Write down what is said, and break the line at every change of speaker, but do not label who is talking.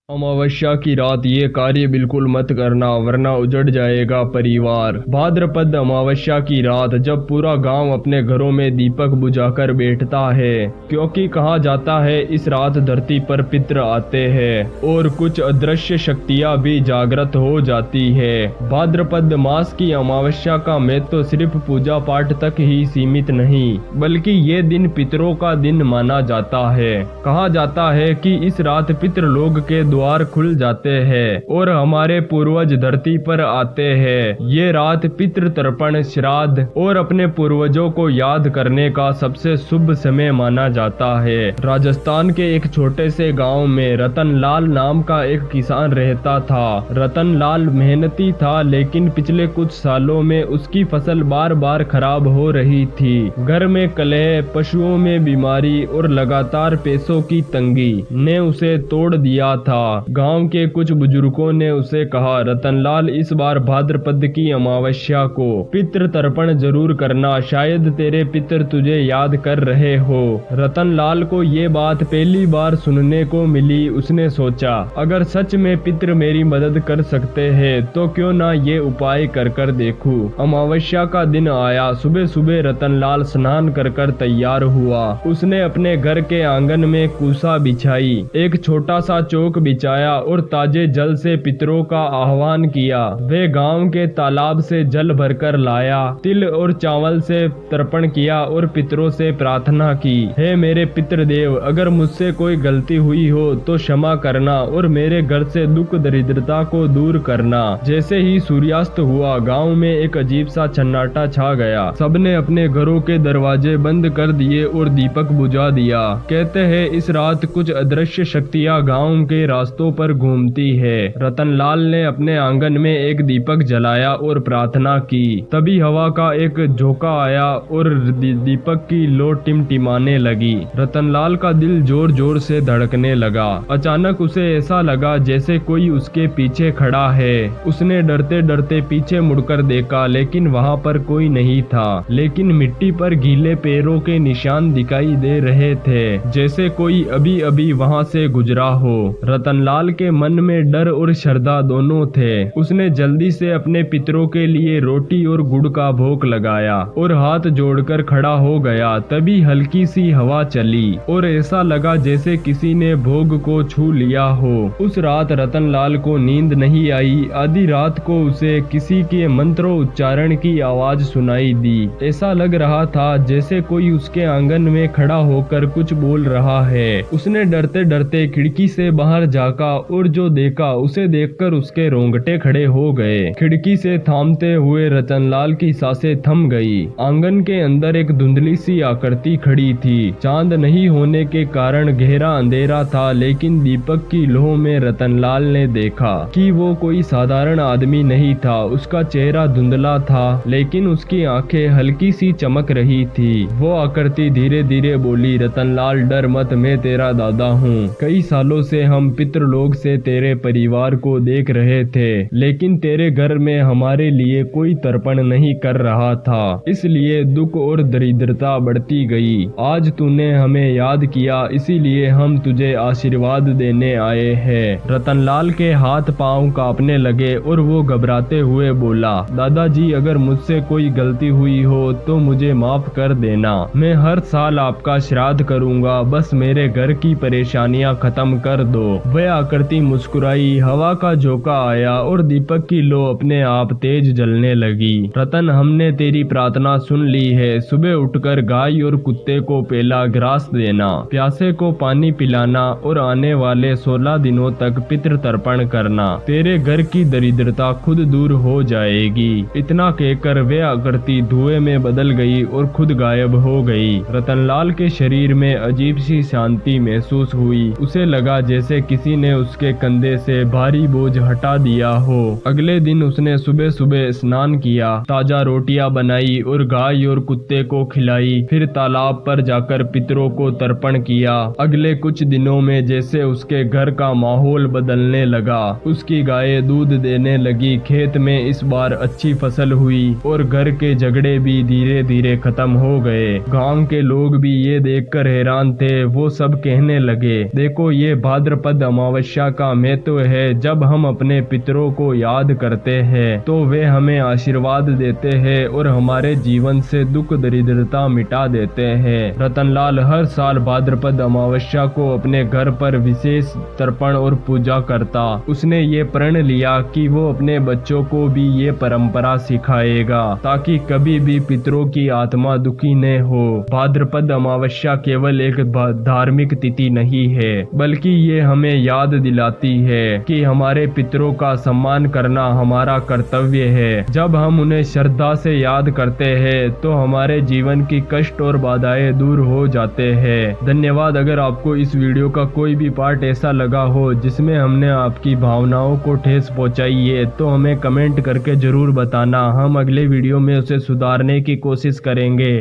अमावस्या की रात ये कार्य बिल्कुल मत करना वरना उजड़ जाएगा परिवार। भाद्रपद अमावस्या की रात जब पूरा गांव अपने घरों में दीपक बुझाकर बैठता है, क्योंकि कहा जाता है इस रात धरती पर पितृ आते हैं और कुछ अदृश्य शक्तियां भी जागृत हो जाती है। भाद्रपद मास की अमावस्या का महत्व तो सिर्फ पूजा पाठ तक ही सीमित नहीं, बल्कि ये दिन पितरों का दिन माना जाता है। कहा जाता है कि इस रात पितृलोक के द्वार खुल जाते हैं और हमारे पूर्वज धरती पर आते हैं। ये रात पितृ तर्पण, श्राद्ध और अपने पूर्वजों को याद करने का सबसे शुभ समय माना जाता है। राजस्थान के एक छोटे से गांव में रतन लाल नाम का एक किसान रहता था। रतन लाल मेहनती था, लेकिन पिछले कुछ सालों में उसकी फसल बार बार खराब हो रही थी। घर में कलह, पशुओं में बीमारी और लगातार पैसों की तंगी ने उसे तोड़ दिया था। गांव के कुछ बुजुर्गों ने उसे कहा, रतनलाल, इस बार भाद्रपद की अमावस्या को पितृ तर्पण जरूर करना, शायद तेरे पितर तुझे याद कर रहे हो। रतनलाल को ये बात पहली बार सुनने को मिली। उसने सोचा, अगर सच में पितर मेरी मदद कर सकते हैं तो क्यों ना ये उपाय कर कर देखूं। अमावस्या का दिन आया। सुबह सुबह रतनलाल स्नान कर कर तैयार हुआ। उसने अपने घर के आंगन में कुसा बिछाई, एक छोटा सा चौक बिछाया और ताजे जल से पितरों का आह्वान किया। वे गांव के तालाब से जल भरकर लाया, तिल और चावल से तर्पण किया और पितरों से प्रार्थना की, हे मेरे पितृदेव, अगर मुझसे कोई गलती हुई हो तो क्षमा करना और मेरे घर से दुख दरिद्रता को दूर करना। जैसे ही सूर्यास्त हुआ, गांव में एक अजीब सा सन्नाटा छा गया। सबने अपने घरों के दरवाजे बंद कर दिए और दीपक बुझा दिया। कहते हैं इस रात कुछ अदृश्य शक्तियां गांव के रास्तों पर घूमती है। रतनलाल ने अपने आंगन में एक दीपक जलाया और प्रार्थना की। तभी हवा का एक झोंका आया और दीपक की लौ टिमटिमाने लगी। रतनलाल का दिल जोर जोर से धड़कने लगा। अचानक उसे ऐसा लगा जैसे कोई उसके पीछे खड़ा है। उसने डरते डरते पीछे मुड़कर देखा, लेकिन वहाँ पर कोई नहीं था। लेकिन मिट्टी पर गीले पैरों के निशान दिखाई दे रहे थे, जैसे कोई अभी अभी वहाँ से गुजरा हो। रतनलाल के मन में डर और श्रद्धा दोनों थे। उसने जल्दी से अपने पितरों के लिए रोटी और गुड़ का भोग लगाया और हाथ जोड़कर खड़ा हो गया। तभी हल्की सी हवा चली और ऐसा लगा जैसे किसी ने भोग को छू लिया हो। उस रात रतनलाल को नींद नहीं आई। आधी रात को उसे किसी के मंत्रों उच्चारण की आवाज सुनाई दी। ऐसा लग रहा था जैसे कोई उसके आंगन में खड़ा होकर कुछ बोल रहा है। उसने डरते डरते खिड़की से बाहर झांका और जो देखा उसे देखकर उसके रोंगटे खड़े हो गए। खिड़की से थामते हुए रतनलाल की सांसें थम गई। आंगन के अंदर एक धुंधली सी आकृति खड़ी थी। चांद नहीं होने के कारण गहरा अंधेरा था, लेकिन दीपक की लौ में रतनलाल ने देखा कि वो कोई साधारण आदमी नहीं था। उसका चेहरा धुंधला था, लेकिन उसकी आंखें हल्की सी चमक रही थी। वो आकृति धीरे धीरे बोली, रतनलाल, डर मत, मैं तेरा दादा हूँ। कई सालों से हम पितृलोक से तेरे परिवार को देख रहे थे, लेकिन तेरे घर में हमारे लिए कोई तर्पण नहीं कर रहा था, इसलिए दुख और दरिद्रता बढ़ती गई। आज तूने हमें याद किया, इसीलिए हम तुझे आशीर्वाद देने आए हैं। रतनलाल के हाथ पांव कांपने लगे और वो घबराते हुए बोला, दादाजी, अगर मुझसे कोई गलती हुई हो तो मुझे माफ कर देना। मैं हर साल आपका श्राद्ध करूंगा, बस मेरे घर की परेशानियां खत्म कर दो। वह आकृति मुस्कुराई। हवा का झोंका आया और दीपक की लौ अपने आप तेज जलने लगी। रतन, हमने तेरी प्रार्थना सुन ली है। सुबह उठकर गाय और कुत्ते को पहला ग्रास देना, प्यासे को पानी पिलाना और आने वाले 16 दिनों तक पितृ तर्पण करना। तेरे घर की दरिद्रता खुद दूर हो जाएगी। इतना कहकर वह आकृति धुएं में बदल गई और खुद गायब हो गई। रतनलाल के शरीर में अजीब सी शांति महसूस हुई। उसे लगा जैसे किसी ने उसके कंधे से भारी बोझ हटा दिया हो। अगले दिन उसने सुबह सुबह स्नान किया, ताजा रोटियां बनाई और गाय और कुत्ते को खिलाई। फिर तालाब पर जाकर पितरों को तर्पण किया। अगले कुछ दिनों में जैसे उसके घर का माहौल बदलने लगा। उसकी गायें दूध देने लगी, खेत में इस बार अच्छी फसल हुई और घर के झगड़े भी धीरे धीरे खत्म हो गए। गांव के लोग भी ये देखकर हैरान थे। वो सब कहने लगे, देखो, ये भाद्रपद अमावस्या का महत्व है। जब हम अपने पितरों को याद करते हैं तो वे हमें आशीर्वाद देते हैं और हमारे जीवन से दुख दरिद्रता मिटा देते हैं। रतनलाल हर साल भाद्रपद अमावस्या को अपने घर पर विशेष तर्पण और पूजा करता। उसने ये प्रण लिया कि वो अपने बच्चों को भी ये परंपरा सिखाएगा ताकि कभी भी पितरों की आत्मा दुखी न हो। भाद्रपद अमावस्या केवल एक धार्मिक तिथि नहीं है, बल्कि ये हमें याद दिलाती है कि हमारे पितरों का सम्मान करना हमारा कर्तव्य है। जब हम उन्हें श्रद्धा से याद करते हैं तो हमारे जीवन की कष्ट और बाधाएं दूर हो जाते हैं। धन्यवाद। अगर आपको इस वीडियो का कोई भी पार्ट ऐसा लगा हो जिसमें हमने आपकी भावनाओं को ठेस पहुंचाई है तो हमें कमेंट करके जरूर बताना। हम अगले वीडियो में उसे सुधारने की कोशिश करेंगे।